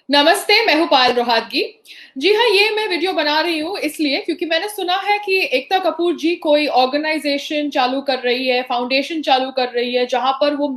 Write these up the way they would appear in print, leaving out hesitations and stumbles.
नमस्ते, मैं हूँ पायल रोहातगी। जी हाँ, ये मैं वीडियो बना रही हूँ इसलिए क्योंकि मैंने सुना है कि एकता कपूर जी कोई ऑर्गेनाइजेशन चालू कर रही है, फाउंडेशन चालू कर रही है, जहां पर वो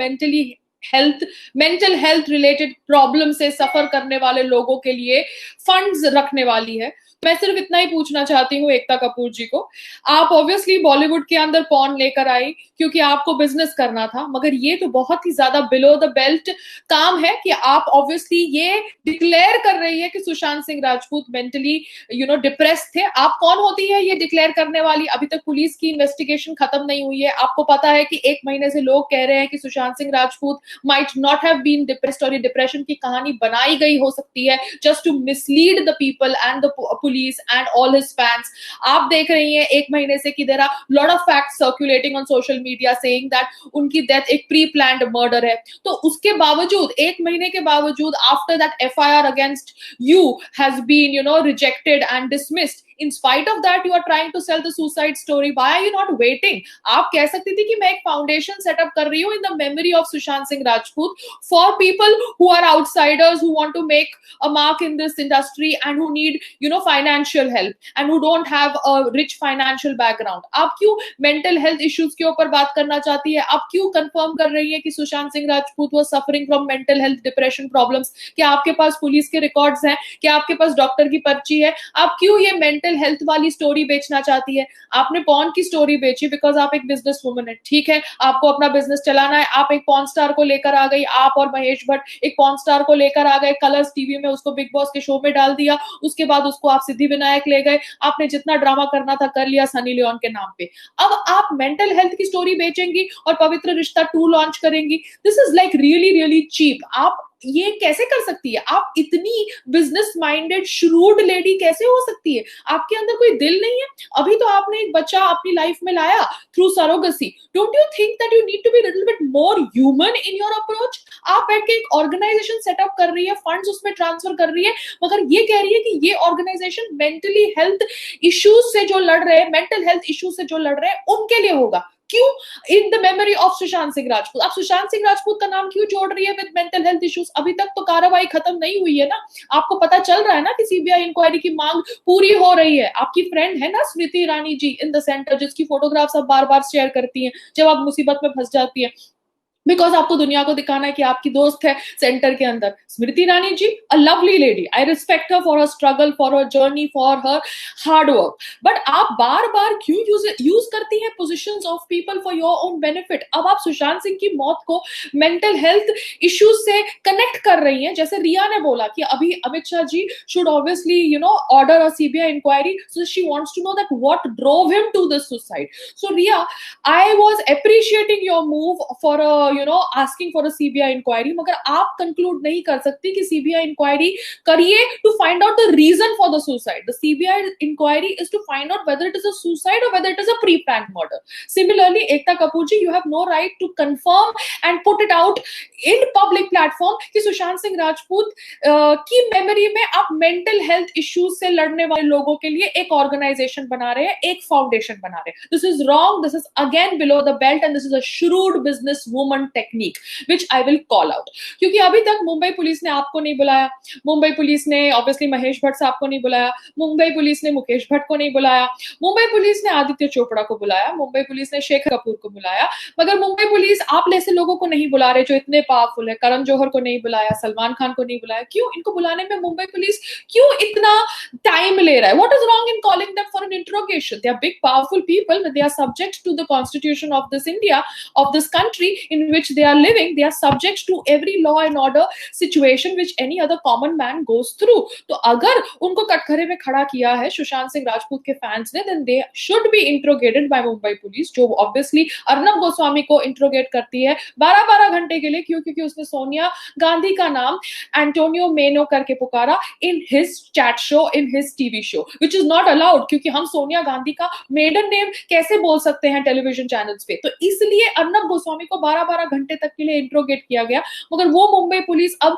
health mental health related problem से सफर करने वाले लोगों के लिए फंड्स रखने वाली है। मैं सिर्फ इतना ही पूछना चाहती हूँ एकता कपूर जी को। आप ऑब्वियसली बॉलीवुड के अंदर पॉर्न लेकर आई क्योंकि आपको बिजनेस करना था, मगर ये तो बहुत ही ज्यादा बिलो द बेल्ट काम है कि आप ऑब्वियसली ये डिक्लेयर कर रही है कि सुशांत सिंह राजपूत मेंटली डिप्रेस्ड थे। आप कौन होती है ये डिक्लेयर करने वाली? अभी तक पुलिस की इन्वेस्टिगेशन खत्म नहीं हुई है। आपको पता है कि एक महीने से लोग कह रहे हैं कि Sushant Singh Rajput might not have been depressed और ये डिप्रेशन की कहानी बनाई गई हो सकती है just to mislead the people and the police and all his fans. आप देख रही हैं एक महीने से कि there are lot of facts circulating on social media saying that उनकी डेथ एक प्री प्लान्ड मर्डर है। तो उसके बावजूद, एक महीने के बावजूद, after that FIR against you has been rejected and dismissed, in spite of that you are trying to sell the suicide story. Why are you not waiting? आप कह सकती थी कि मैं एक फाउंडेशन सेटअप कर रही हूँ in the memory of Sushant Singh Rajput for people who are outsiders who want to make a mark in this industry and who need financial help and who don't have a rich financial background. आप क्यों mental health issues के ऊपर बात करना चाहती है? आप क्यों कंफर्म कर रही है कि Sushant Singh Rajput was suffering from mental health depression problems? क्या आपके पास पुलिस के रिकॉर्ड्स हैं? क्या आपके पास डॉक्टर की पर्ची है? आप क्यों ये मेंटल हेल्थ वाली स्टोरी बेचना चाहती है? आपने पॉर्न की स्टोरी बेची बिकॉज आप एक बिजनेस वुमन है, ठीक है, आपको अपना बिजनेस चलाना है। आप एक पॉर्न स्टार को लेकर आ गई, आप और महेश भट्ट एक पॉर्न स्टार को लेकर आ गए, कलर्स टीवी में उसको बिग बॉस के शो में डाल दिया, उसके बाद उसको आप सिद्धि विनायक ले गए, आपने जितना ड्रामा करना था कर लिया सनी लियोन के नाम पे। अब आप मेंटल हेल्थ की स्टोरी बेचेंगी और पवित्र रिश्ता 2 लॉन्च करेंगी। This is like really really cheap. आप ये कैसे कर सकती है? आप इतनी बिजनेस माइंडेड श्रूड लेडी कैसे हो सकती है? आपके अंदर कोई दिल नहीं है? अभी तो आपने एक बच्चा अपनी लाइफ में लाया through surrogacy. Don't you think that you need to be little bit more human in your approach? आप बैठ के एक ऑर्गेनाइजेशन सेटअप कर रही है, फंड्स उसमें ट्रांसफर कर रही है, मगर ये कह रही है कि ये ऑर्गेनाइजेशन मेंटली हेल्थ इश्यूज से जो लड़ रहे हैं, मेंटल हेल्थ इश्यूज से जो लड़ रहे हैं उनके लिए होगा। क्यों? In the memory of Sushant Singh Rajput. आप सुशांत सिंह राजपूत का नाम क्यों जोड़ रही है विद मेंटल हेल्थ इश्यूज? अभी तक तो कार्रवाई खत्म नहीं हुई है ना। आपको पता चल रहा है ना कि सीबीआई इंक्वायरी की मांग पूरी हो रही है। आपकी फ्रेंड है ना स्मृति ईरानी जी इन द सेंटर, जिसकी फोटोग्राफ्स आप बार बार शेयर करती हैं जब आप मुसीबत में फंस जाती है, बिकॉज आपको दुनिया को दिखाना है कि आपकी दोस्त है सेंटर के अंदर। Smriti Irani ji, a lovely lady, I respect her for her struggle, for her journey, for her hard work, but आप बार बार क्यों यूज करती हैं position of people for your own benefit? अब आप सुशांत सिंह की मौत को मेंटल हेल्थ इश्यूज से कनेक्ट कर रही हैं। जैसे रिया ने बोला कि अभी Amit Shah ji should obviously order a CBI inquiry, so she wants to know that what drove him to this suicide. So Rhea, I was appreciating your move for asking for a CBI inquiry, मगर आप कंक्लूड नहीं कर सकती कि CBI inquiry करिए to find out the reason for the suicide. The CBI inquiry is to find out whether it is a suicide और whether it is a pre planned murder. Similarly Ekta Kapoor ji, you have no right to confirm and put it out in public platform कि सुशांत सिंह राजपूत की memory में आप mental health issues से लड़ने वाले लोगों के लिए एक ऑर्गेनाइजेशन बना रहे हैं, एक फाउंडेशन बना रहे हैं। This is wrong, this is again below the belt and this is a shrewd business woman technique which I will call out। क्योंकि अभी तक मुंबई पुलिस ने आपको नहीं बुलाया, मुंबई पुलिस ने ऑब्वियसली महेश भट्ट साहब को नहीं बुलाया, मुंबई पुलिस ने मुकेश भट्ट को नहीं बुलाया, मुंबई पुलिस ने आदित्य चोपड़ा को बुलाया, मुंबई पुलिस ने शेखर कपूर को बुलाया, मगर मुंबई पुलिस आप जैसे लोगों को नहीं बुला रहे जो इतने पावरफुल है। करण जौहर को नहीं बुलाया, सलमान खान को नहीं बुलाया। क्यों? इनको बुलाने में मुंबई पुलिस क्यों इतना टाइम ले रहा है? What is wrong in calling them for an interrogation? They are big powerful people, they are subject to the constitution of this India, of this country in which they are living. They are subject to every law and order situation which any other common man goes through. तो अगर उनको कटघरे में खड़ा किया है सुशांत सिंह राजपूत के fans ने, then they should be interrogated by Mumbai police, जो obviously अर्नब गोस्वामी को इंट्रोगेट करती है 12-12 घंटे के लिए। क्यों? क्योंकि उसने सोनिया गांधी का नाम एंटोनियो मेनो करके पुकारा in his chat show, in his TV show, which is not allowed. क्योंकि हम सोनिया गांधी का मेडन नेम कैसे बोल सकते हैं टेलीविजन चैनल्स पे? तो इसलिए अर्नब गोस्वामी को 12-12 घंटे तक के लिए इंट्रोगेट किया गया, मगर वो मुंबई पुलिस अब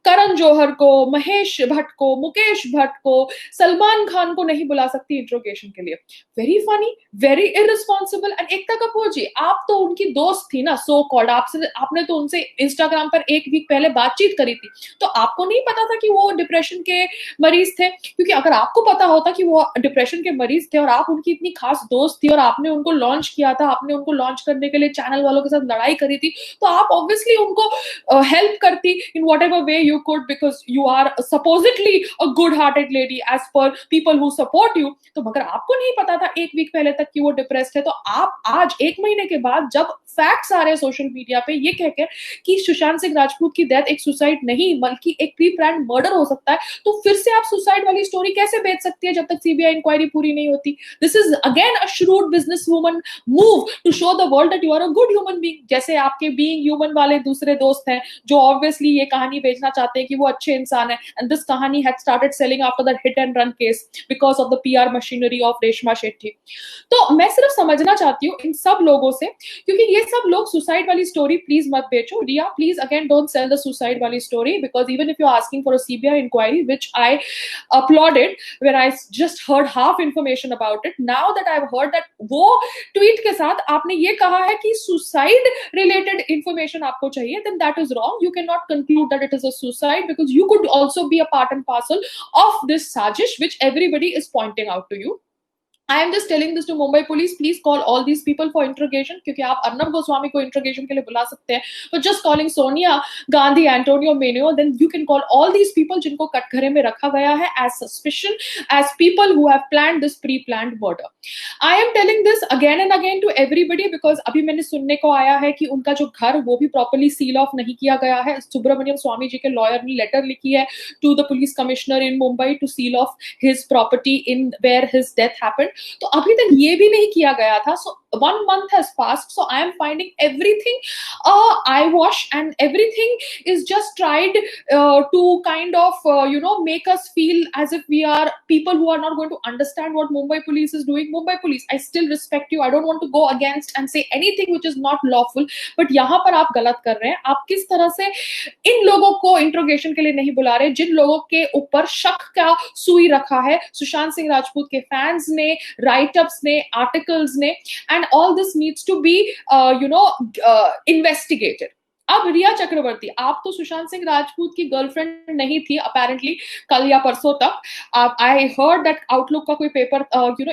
करण जौहर को, महेश भट्ट को, मुकेश भट्ट को, सलमान खान को नहीं बुला सकती इंट्रोगेशन के लिए? Very funny, very irresponsible. And Ekta Kapoor ji, आप तो उनकी दोस्त थी ना, सो कॉल्ड, आपसे आपने तो उनसे इंस्टाग्राम पर एक वीक पहले बातचीत करी थी, तो आपको नहीं पता था कि वो डिप्रेशन के मरीज थे? क्योंकि अगर आपको पता होता कि वो डिप्रेशन के मरीज थे और आप उनकी इतनी खास दोस्त थी और आपने उनको लॉन्च किया था, आपने उनको लॉन्च करने के लिए चैनल वालों के साथ लड़ाई करी थी, तो आप ऑब्वियसली उनको help करती in whatever way you could, because you are supposedly a good hearted lady as per people who support you। तो मगर आपको नहीं पता था एक वीक पहले तक कि वो डिप्रेस्ड है, तो आप आज एक महीने के बाद जब फैक्ट्स आ रहे हैं सोशल मीडिया पे ये कहकर कि सुशांत सिंह राजपूत की डेथ एक सुसाइड नहीं बल्कि एक प्री प्लान मर्डर हो सकता है, तो फिर से आप सुसाइड वाली स्टोरी कैसे बेच सकती है जब तक सीबीआई इंक्वायरी पूरी नहीं होती? This is again a shrewd business woman move to show the world that you are a good human being। जैसे आपके being human वाले दूसरे दोस्त हैं जो ऑब्वियसली ये कहानी बेचना चाहते हैं कि वो अच्छे इंसान है, एंड दिस कहानी had started selling after that hit and run case because of the PR machinery of Reshma Shetty. तो मैं सिर्फ समझना चाहती हूँ इन सब लोगों से, क्योंकि ये सब लोग सुसाइड वाली स्टोरी प्लीज मत बेचो। Rhea, please again don't sell the suicide वाली story, because even if you are asking for a CBI inquiry which I applauded when I just heard half information about it, now that I've heard that वो tweet के साथ आपने ये कहा है कि suicide related information आपको चाहिए, then that is wrong। You cannot conclude that it is a suicide because you could also be a part and parcel of this sajish which everybody is pointing out to you। I am just telling this to Mumbai police, please call all these people for interrogation, क्योंकि आप अर्नब गोस्वामी को interrogation के लिए बुला सकते हैं, but just calling Sonia Gandhi, Antonio Manuel, then you can call all these people जिनको कटघरे में रखा गया है as suspicion, as people who have planned this pre-planned murder। I am telling this again and again to everybody because अभी मैंने सुनने को आया है कि उनका जो घर वो भी properly seal off नहीं किया गया है। सुब्रमण्यम स्वामी जी के लॉयर ने लेटर लिखी है to the police commissioner in Mumbai to seal off his property in where his death happened। तो अभी तक ये भी नहीं किया गया था। So 1 month has passed, so I am finding everything eyewash, and everything is just tried to kind of make us feel as if we are people who are not going to understand what Mumbai police is doing। Mumbai police, I still respect you, I don't want to go against and say anything which is not lawful, but यहाँ पर आप गलत कर रहे हैं। आप किस तरह से इन लोगों को इंट्रोगेशन के लिए नहीं बुला रहे जिन लोगों के ऊपर शक का सुई रखा है सुशांत सिंह राजपूत के फैंस ने, राइटअप्स ने, आर्टिकल्स ने, and all this needs to be investigated. अब रिया चक्रवर्ती, आप तो सुशांत सिंह राजपूत की गर्लफ्रेंड नहीं थी अपेरेंटली कल या परसों तक। आई हर्ड दैट आउटलुक का कोई पेपर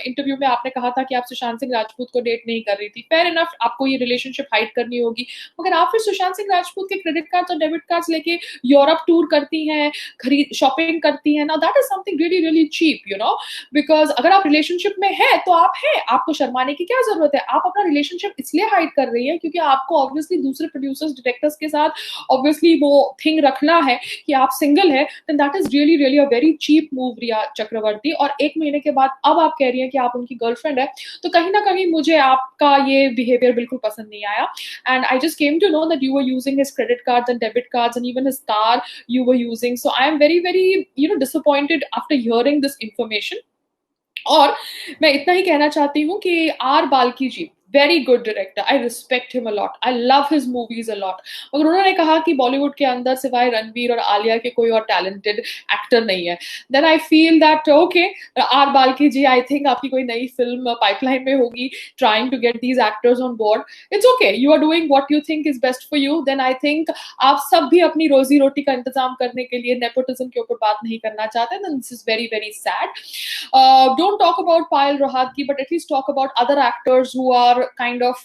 इंटरव्यू में आपने कहा था कि आप सुशांत सिंह राजपूत को डेट नहीं कर रही थी। फेयर इनफ, आपको ये रिलेशनशिप हाइड करनी होगी, मगर आप फिर सुशांत सिंह राजपूत के क्रेडिट कार्ड्स और डेबिट कार्ड्स लेके यूरोप टूर करती हैं, खरीद शॉपिंग करती हैं। Now that is something really really cheap, because अगर आप रिलेशनशिप में है तो आप हैं, आपको शर्माने की क्या जरूरत है? आप अपना रिलेशनशिप इसलिए हाइड कर रही है क्योंकि आपको ऑब्वियसली दूसरे प्रोड्यूसर्स, डायरेक्टर्स के साथ ऑब्वियसली वो थिंग रखना है कि आप सिंगल है। Then that is really really a very cheap move Rhea Chakraborty. और एक महीने के बाद अब आप कह रही हैं कि आप उनकी गर्लफ्रेंड है, तो कहीं ना कहीं मुझे आपका ये बिहेवियर बिल्कुल पसंद नहीं आया। And I just came to know that you were using his credit cards and debit cards and even his car you were using। So I am very very disappointed after hearing this information। और मैं इतना ही कहना चाहती हूँ कि R Balki ji, very good director, I respect him a lot, I love his movies a lot। मगर उन्होंने कहा कि बॉलीवुड के अंदर सिवाय रणवीर और आलिया के कोई और टैलेंटेड एक्टर नहीं है। Then I feel that okay R Balki ji, I think आपकी कोई नई फिल्म पाइपलाइन में होगी, trying to get these actors on board. It's okay, you are doing what you think is best for you. Then I think आप सब भी अपनी रोजी रोटी का इंतजाम करने के लिए नेपोटिज्म के ऊपर बात नहीं करना चाहते। Then this is very very sad. Don't talk about Payal Rohatgi, but at least talk about other actors who are kind of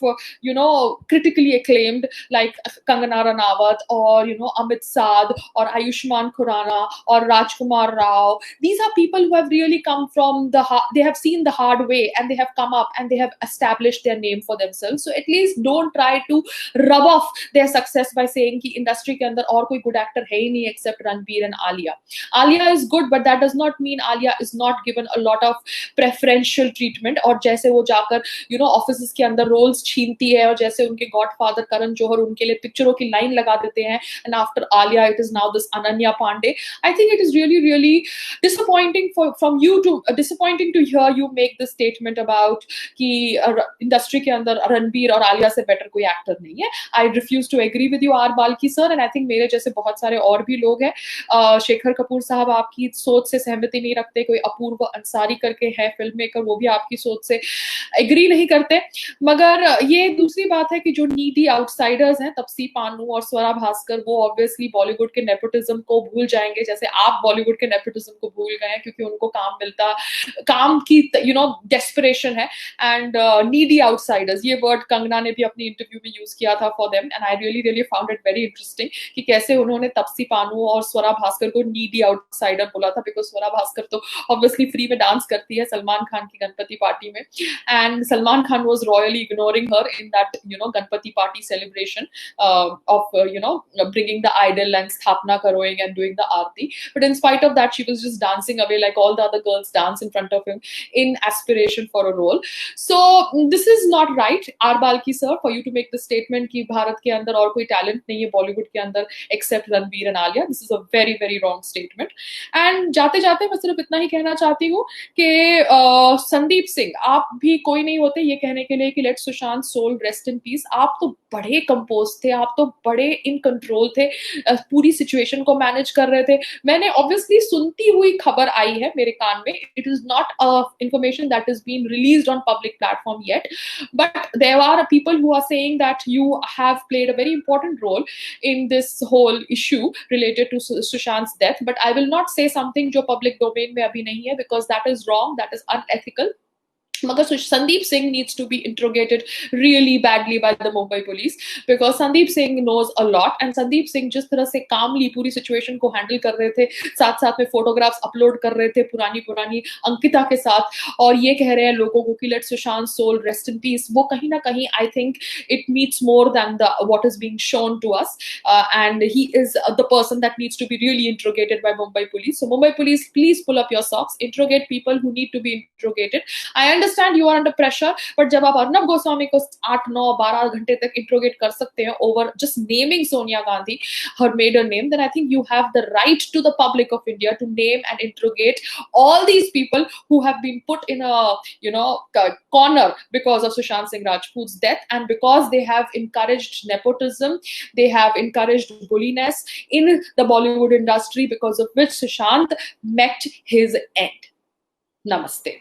critically acclaimed, like Kangana Ranaut or Amit Saad or Ayushmann Khurrana or Rajkumar Rao। These are people who have really come from they have seen the hard way and they have come up and they have established their name for themselves। So at least don't try to rub off their success by saying कि industry के अंदर और कोई good actor है ही नहीं except Ranveer and Alia। Alia is good, but that does not mean Alia is not given a lot of preferential treatment। और जैसे वो जाकर offices के के अंदर रोल्स छीनती है, और जैसे उनके गॉडफादर करण जौहर उनके लिए पिक्चरों की लाइन लगा देते हैं, and after Alia it is now this Ananya Pandey. I think it is really, really disappointing from you to disappointing to hear you make this statement about कि इंडस्ट्री के अंदर रणबीर और आलिया से बेटर कोई एक्टर नहीं है. I refuse to agree with you R Balki sir, and I think मेरे जैसे बहुत सारे और भी लोग हैं. शेखर कपूर साहब आपकी सोच से सहमति नहीं रखते. कोई अपूर्व अंसारी करके है फिल्म मेकर, वो भी आपकी सोच से एग्री नहीं करते. मगर ये दूसरी बात है कि जो नीडी आउटसाइडर्स हैं, तपसी पानू और स्वरा भास्कर, वो ऑब्वियसली बॉलीवुड के नेपोटिज्म को भूल जाएंगे, जैसे आप बॉलीवुड के नेपोटिज्म को भूल गए हैं, क्योंकि उनको काम मिलता, काम की डेस्परेशन है. एंड नीडी आउटसाइडर्स, ये वर्ड कंगना ने भी अपनी इंटरव्यू में यूज किया था for them, and I really really found it very interesting कि कैसे उन्होंने तपसी पानू और स्वरा भास्कर को नीडी आउटसाइडर बोला था, बिकॉज स्वरा भास्कर तो ऑब्वियसली फ्री में डांस करती है सलमान खान की गणपति पार्टी में, and Salman Khan was royally ignoring her in that Ganpati party celebration of bringing the idol and sthapna karoing and doing the aarti. But in spite of that, she was just dancing away like all the other girls dance in front of him in aspiration for a role. So this is not right, R Balki sir, for you to make the statement कि भारत के अंदर और कोई talent नहीं है बॉलीवुड के अंदर except Ranbir and Alia. This is a very very wrong statement. And जाते जाते मैं सिर्फ इतना ही कहना चाहती हूँ कि संदीप सिंह, आप भी कोई नहीं होते ये कहने के लिए कि late Sushant soul rest in peace. आप तो बड़े कंपोज थे, आप तो बड़े इन कंट्रोल थे, पूरी सिचुएशन को मैनेज कर रहे थे. मैंने ऑब्वियसली सुनती हुई खबर आई है मेरे कान में. It is not information that is been released on public platform yet, but there are people who are saying that you have played a very important role in this whole issue related to Sushant death. But I will not say something जो public domain में अभी नहीं है, because that is wrong, that is unethical. मगर Sandeep Singh needs to be interrogated really badly by the Mumbai police, because Sandeep Singh knows a lot, and Sandeep Singh जिस तरह से calmly पूरी situation को handle कर रहे थे, साथ साथ में photographs upload कर रहे थे पुरानी अंकिता के साथ, और ये कह रहे हैं लोगों को कि let Sushant's soul rest in peace, वो कहीं ना कहीं I think it meets more than what is being shown to us, and he is the person that needs to be really interrogated by Mumbai police. So Mumbai police, please pull up your socks, interrogate people who need to be interrogated. I understand you are under pressure, but जब आप अर्नब गोस्वामी को 8, 9, 12 घंटे तक interrogate कर सकते हैं over just naming Sonia Gandhi, her maiden name, then I think you have the right to the public of India to name and interrogate all these people who have been put in a corner because of Sushant Singh Rajput's death, and because they have encouraged nepotism, they have encouraged bulliness in the Bollywood industry, because of which Sushant met his end. Namaste.